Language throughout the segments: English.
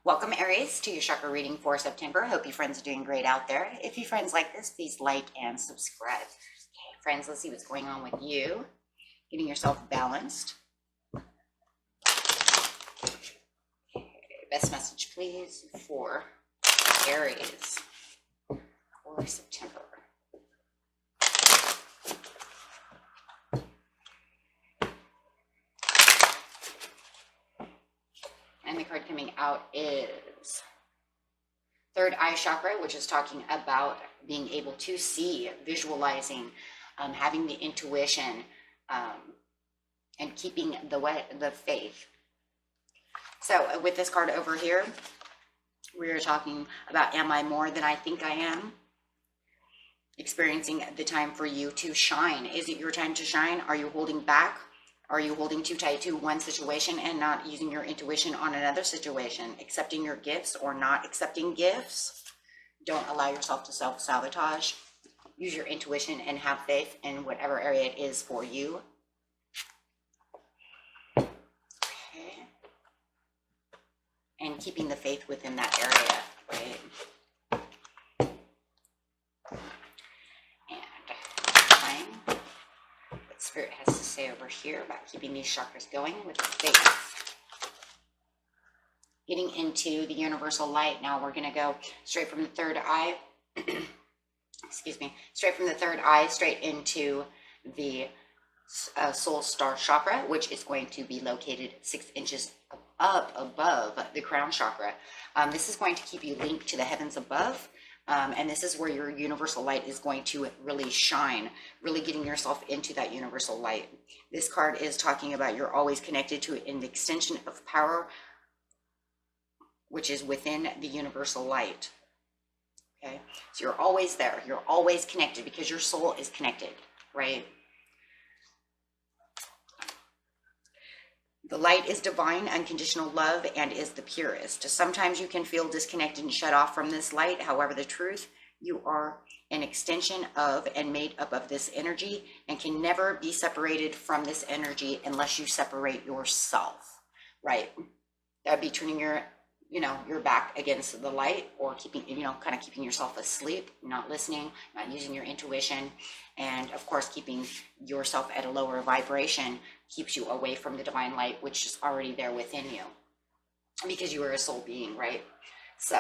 Welcome, Aries, to your chakra reading for September. Hope you friends are doing great out there. If you friends like this, please like and subscribe. Okay, friends, let's see what's going on with you. Getting yourself balanced. Okay, best message, please, for Aries for September. And the card coming out is third eye chakra, which is talking about being able to see, visualizing, having the intuition, and keeping the faith. So with this card over here, we are talking about, am I more than I think I am? Experiencing the time for you to shine. Is it your time to shine? Are you holding back? Are you holding too tight to one situation and not using your intuition on another situation? Accepting your gifts or not accepting gifts? Don't allow yourself to self-sabotage. Use your intuition and have faith in whatever area it is for you. Okay. And keeping the faith within that area, right? Spirit has to say over here about keeping these chakras going with faith. Getting into the universal light. Now we're going to go straight from the third eye. Excuse me. Straight from the third eye, straight into the soul star chakra, which is going to be located 6 inches up above the crown chakra. This is going to keep you linked to the heavens above. And this is where your universal light is going to really shine, really getting yourself into that universal light. This card is talking about you're always connected to an extension of power, which is within the universal light. Okay, so you're always there. You're always connected because your soul is connected, right? The light is divine, unconditional love, and is the purest. Sometimes you can feel disconnected and shut off from this light. However, the truth, you are an extension of and made up of this energy and can never be separated from this energy unless you separate yourself, right? That would be turning your back against the light, or keeping, kind of keeping yourself asleep, not listening, not using your intuition, and of course, keeping yourself at a lower vibration keeps you away from the divine light, which is already there within you because you are a soul being, right? So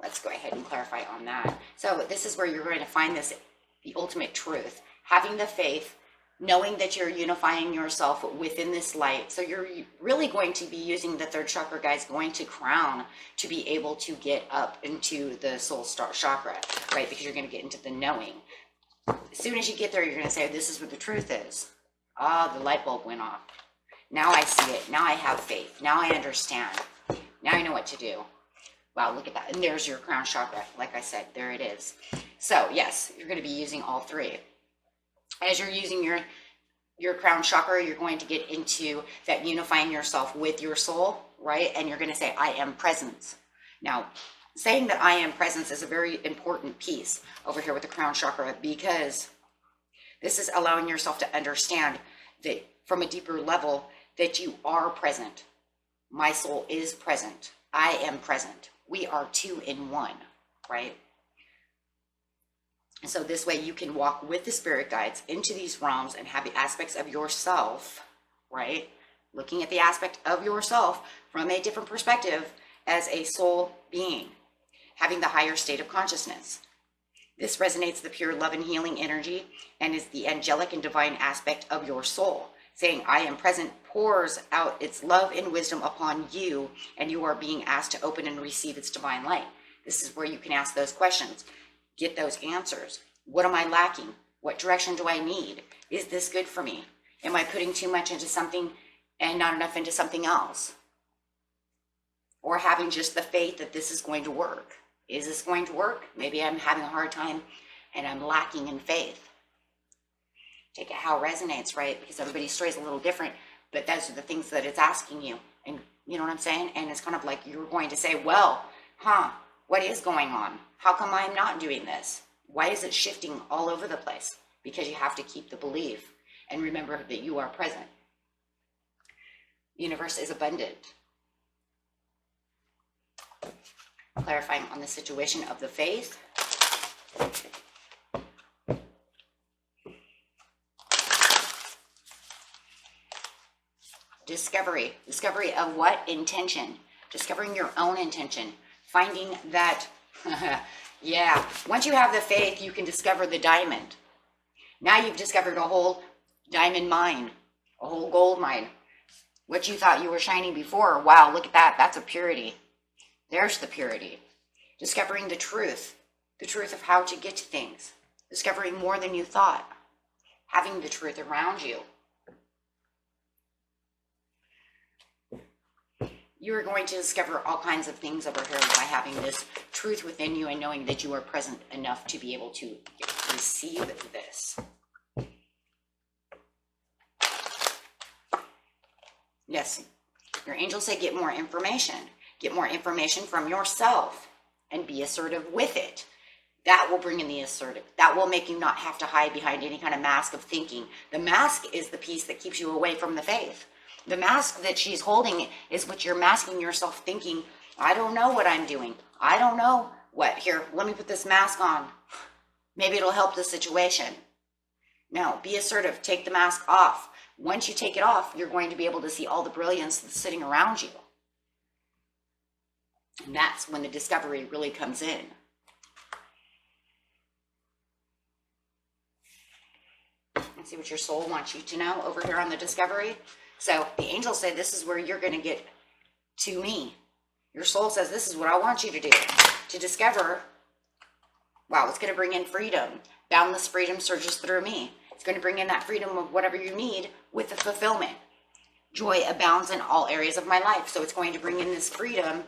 let's go ahead and clarify on that. So this is where you're going to find the ultimate truth, having the faith, knowing that you're unifying yourself within this light. So you're really going to be using the third chakra, guys, going to crown to be able to get up into the soul star chakra, right? Because you're going to get into the knowing. As soon as you get there, you're going to say, this is what the truth is. Ah, the light bulb went off. Now I see it. Now I have faith. Now I understand. Now I know what to do. Wow, look at that. And there's your crown chakra. Like I said, there it is. So yes, you're going to be using all three. As you're using your crown chakra, you're going to get into that unifying yourself with your soul, right? And you're going to say, I am presence. Now, saying that I am presence is a very important piece over here with the crown chakra, because this is allowing yourself to understand that from a deeper level that you are present. My soul is present. I am present. We are two in one, right? And so this way you can walk with the spirit guides into these realms and have the aspects of yourself, right? Looking at the aspect of yourself from a different perspective as a soul being, having the higher state of consciousness. This resonates the pure love and healing energy and is the angelic and divine aspect of your soul. Saying, I am present pours out its love and wisdom upon you, and you are being asked to open and receive its divine light. This is where you can ask those questions. Get those answers. What am I lacking? What direction do I need? Is this good for me? Am I putting too much into something and not enough into something else? Or having just the faith that this is going to work. Is this going to work? Maybe I'm having a hard time and I'm lacking in faith. Take it how it resonates, right? Because everybody's story is a little different, but those are the things that it's asking you. And you know what I'm saying? And it's kind of like you're going to say, well, what is going on? How come I'm not doing this? Why is it shifting all over the place? Because you have to keep the belief and remember that you are present. The universe is abundant. Clarifying on the situation of the faith. Discovery. Discovery of what? Intention. Discovering your own intention. Finding that, yeah, once you have the faith, you can discover the diamond. Now you've discovered a whole diamond mine, a whole gold mine. What you thought you were shining before, wow, look at that. That's a purity. There's the purity. Discovering the truth of how to get to things. Discovering more than you thought. Having the truth around you. You are going to discover all kinds of things over here by having this truth within you and knowing that you are present enough to be able to receive this. Yes, your angels say get more information. Get more information from yourself and be assertive with it. That will bring in the assertive. That will make you not have to hide behind any kind of mask of thinking. The mask is the piece that keeps you away from the faith. The mask that she's holding is what you're masking yourself thinking, I don't know what I'm doing. I don't know what. Here, let me put this mask on. Maybe it'll help the situation. No, be assertive. Take the mask off. Once you take it off, you're going to be able to see all the brilliance that's sitting around you. And that's when the discovery really comes in. Let's see what your soul wants you to know over here on the discovery. So the angels say this is where you're going to get to me. Your soul says this is what I want you to do. To discover, wow, it's going to bring in freedom. Boundless freedom surges through me. It's going to bring in that freedom of whatever you need with the fulfillment. Joy abounds in all areas of my life. So it's going to bring in this freedom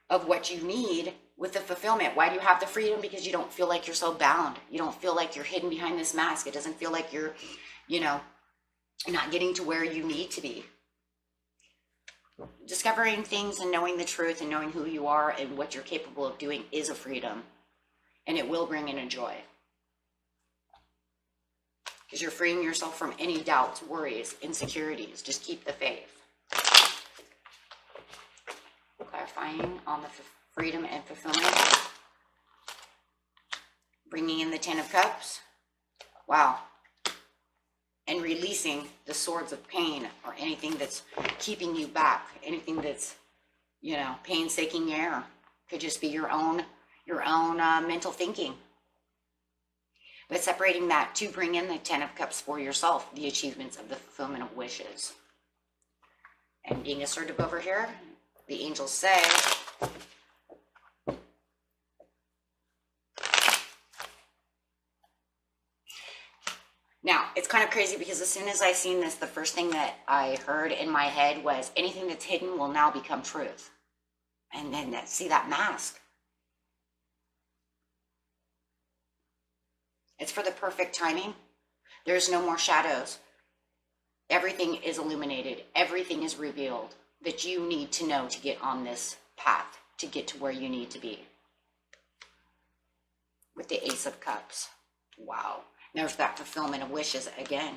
of what you need with the fulfillment. Why do you have the freedom? Because you don't feel like you're so bound. You don't feel like you're hidden behind this mask. It doesn't feel like you're, not getting to where you need to be. Discovering things and knowing the truth and knowing who you are and what you're capable of doing is a freedom. And it will bring in a joy. Because you're freeing yourself from any doubts, worries, insecurities. Just keep the faith. Clarifying on the freedom and fulfillment. Bringing in the 10 of Cups. Wow. And releasing the swords of pain or anything that's keeping you back. Anything that's, painstaking air. Could just be your own mental thinking. But separating that to bring in the 10 of Cups for yourself. The achievements of the fulfillment of wishes. And being assertive over here. The angels say, now, it's kind of crazy because as soon as I seen this, the first thing that I heard in my head was anything that's hidden will now become truth. And then see that mask. It's for the perfect timing. There's no more shadows. Everything is illuminated. Everything is revealed that you need to know to get on this path, to get to where you need to be. With the Ace of Cups. Wow. There's that fulfillment of wishes again.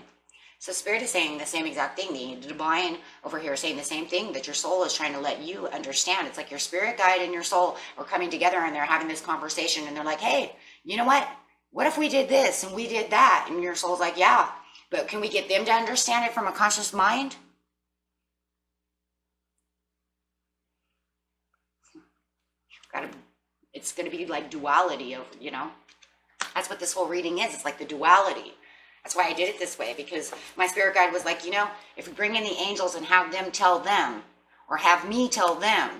So Spirit is saying the same exact thing. The Divine over here is saying the same thing that your soul is trying to let you understand. It's like your spirit guide and your soul are coming together and they're having this conversation and they're like, hey, you know what? What if we did this and we did that? And your soul's like, yeah, but can we get them to understand it from a conscious mind? It's going to be like duality over, That's what this whole reading is. It's like the duality. That's why I did it this way, because my spirit guide was like, if we bring in the angels and have them tell them, or have me tell them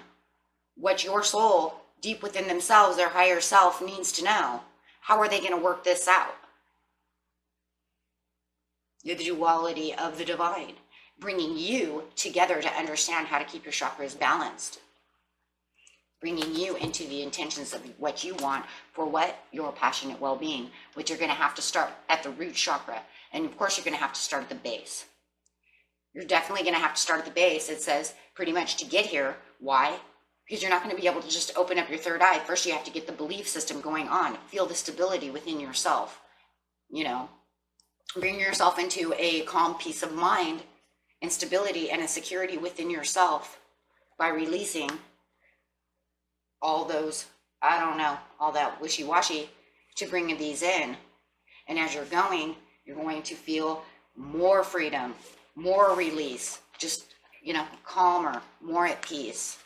what your soul deep within themselves, their higher self needs to know, how are they going to work this out? The duality of the divine, bringing you together to understand how to keep your chakras balanced. Bringing you into the intentions of what you want for what? Your passionate well-being, which you're going to have to start at the root chakra. And of course, you're going to have to start at the base. You're definitely going to have to start at the base. It says pretty much to get here. Why? Because you're not going to be able to just open up your third eye. First, you have to get the belief system going on. Feel the stability within yourself. Bring yourself into a calm peace of mind and stability and a security within yourself by releasing all those, I don't know, all that wishy-washy to bring these in. And as you're going to feel more freedom, more release, just, you know, calmer, more at peace.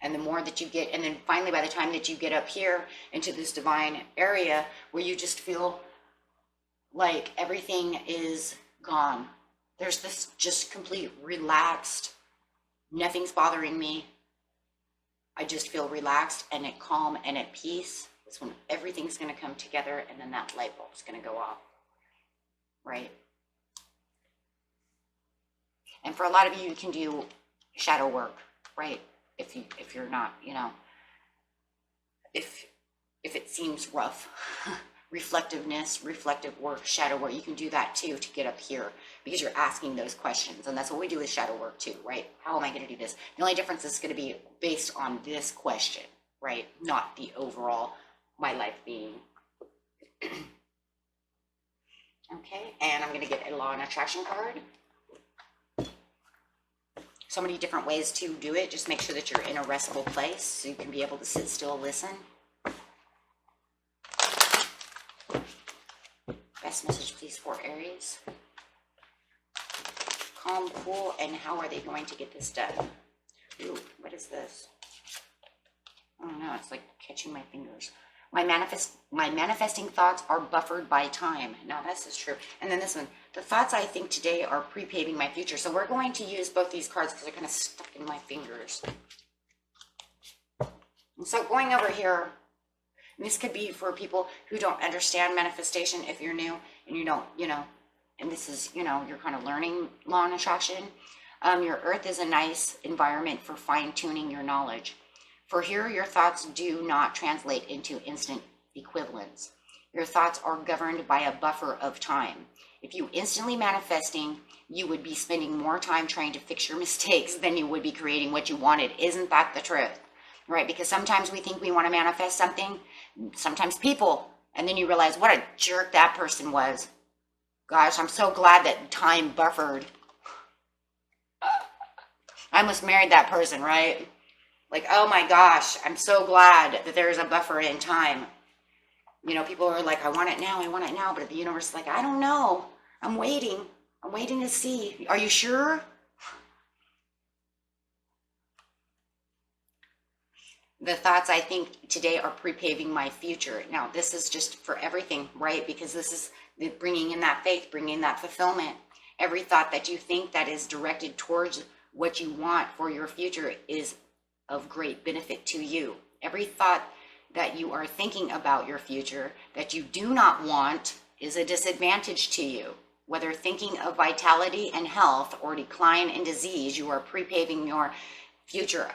And the more that you get, and then finally by the time that you get up here into this divine area where you just feel like everything is gone. There's this just complete relaxed, nothing's bothering me. I just feel relaxed and at calm and at peace. It's when everything's going to come together, and then that light bulb's going to go off, right? And for a lot of you, you can do shadow work, right? If you're not, you know, if it seems rough, reflective work, shadow work, you can do that too to get up here, because you're asking those questions. And that's what we do with shadow work too, right? How am I going to do this? The only difference is going to be based on this question, right? Not the overall, my life being. Okay, and I'm going to get a law and attraction card. So many different ways to do it. Just make sure that you're in a restful place so you can be able to sit still, listen. Best message, please, for Aries. Calm, cool, and how are they going to get this done? Ooh, what is this? I don't know. It's like catching my fingers. My manifesting thoughts are buffered by time. Now, this is true. And then this one. The thoughts I think today are pre-paving my future. So we're going to use both these cards because they're kind of stuck in my fingers. And so going over here, and this could be for people who don't understand manifestation if you're new and you don't, you know, and this is, you know, you're kind of learning law and attraction. Your earth is a nice environment for fine-tuning your knowledge. For here, your thoughts do not translate into instant equivalence. Your thoughts are governed by a buffer of time. If you instantly manifesting, you would be spending more time trying to fix your mistakes than you would be creating what you wanted. Isn't that the truth? Right? Because sometimes we think we want to manifest something, sometimes people, and then you realize what a jerk that person was. Gosh, I'm so glad that time buffered. I almost married that person, right? Like, oh my gosh, I'm so glad that there's a buffer in time. You know, people are like, I want it now, but the universe is like, I don't know. I'm waiting to see. Are you sure? The thoughts I think today are pre-paving my future. Now, this is just for everything, right? Because this is bringing in that faith, bringing in that fulfillment. Every thought that you think that is directed towards what you want for your future is of great benefit to you. Every thought that you are thinking about your future that you do not want is a disadvantage to you. Whether thinking of vitality and health or decline and disease, you are pre-paving your future.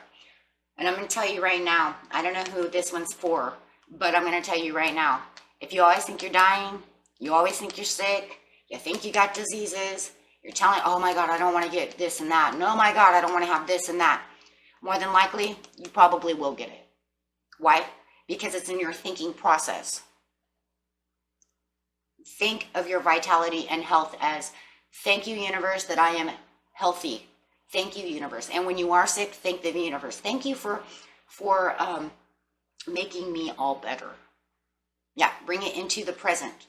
And I'm going to tell you right now, I don't know who this one's for, but I'm going to tell you right now, if you always think you're dying, you always think you're sick, you think you got diseases, you're telling, oh my God, I don't want to get this and that. No, my God, I don't want to have this and that. More than likely, you probably will get it. Why? Because it's in your thinking process. Think of your vitality and health as, thank you, universe, that I am healthy. Thank you, universe. And when you are sick, thank the universe. Thank you for making me all better. Yeah, bring it into the present.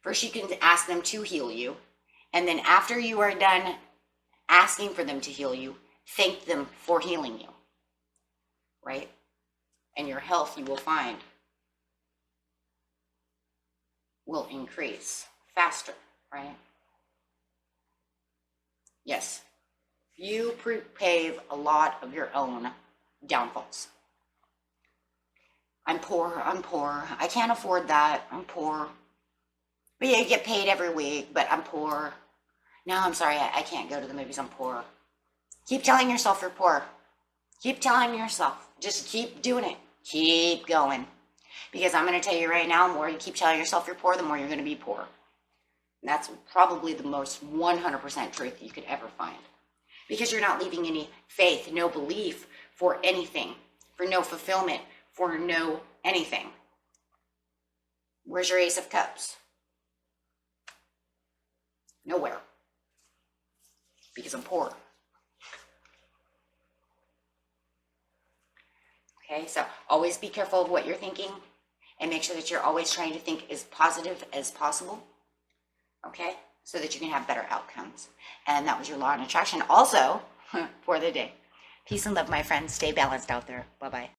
First, you can ask them to heal you. And then after you are done asking for them to heal you, thank them for healing you, right? And your health, you will find, will increase faster, right? Yes, you pre-pave a lot of your own downfalls. I'm poor, I can't afford that, I'm poor. But yeah, you get paid every week, but I'm poor. No, I'm sorry, I can't go to the movies, I'm poor. Keep telling yourself you're poor. Keep telling yourself. Just keep doing it. Keep going. Because I'm going to tell you right now, the more you keep telling yourself you're poor, the more you're going to be poor. And that's probably the most 100% truth you could ever find. Because you're not leaving any faith, no belief for anything, for no fulfillment, for no anything. Where's your Ace of Cups? Nowhere. Because I'm poor. Okay, so always be careful of what you're thinking and make sure that you're always trying to think as positive as possible. Okay, so that you can have better outcomes. And that was your law and attraction also for the day. Peace and love, my friends. Stay balanced out there. Bye-bye.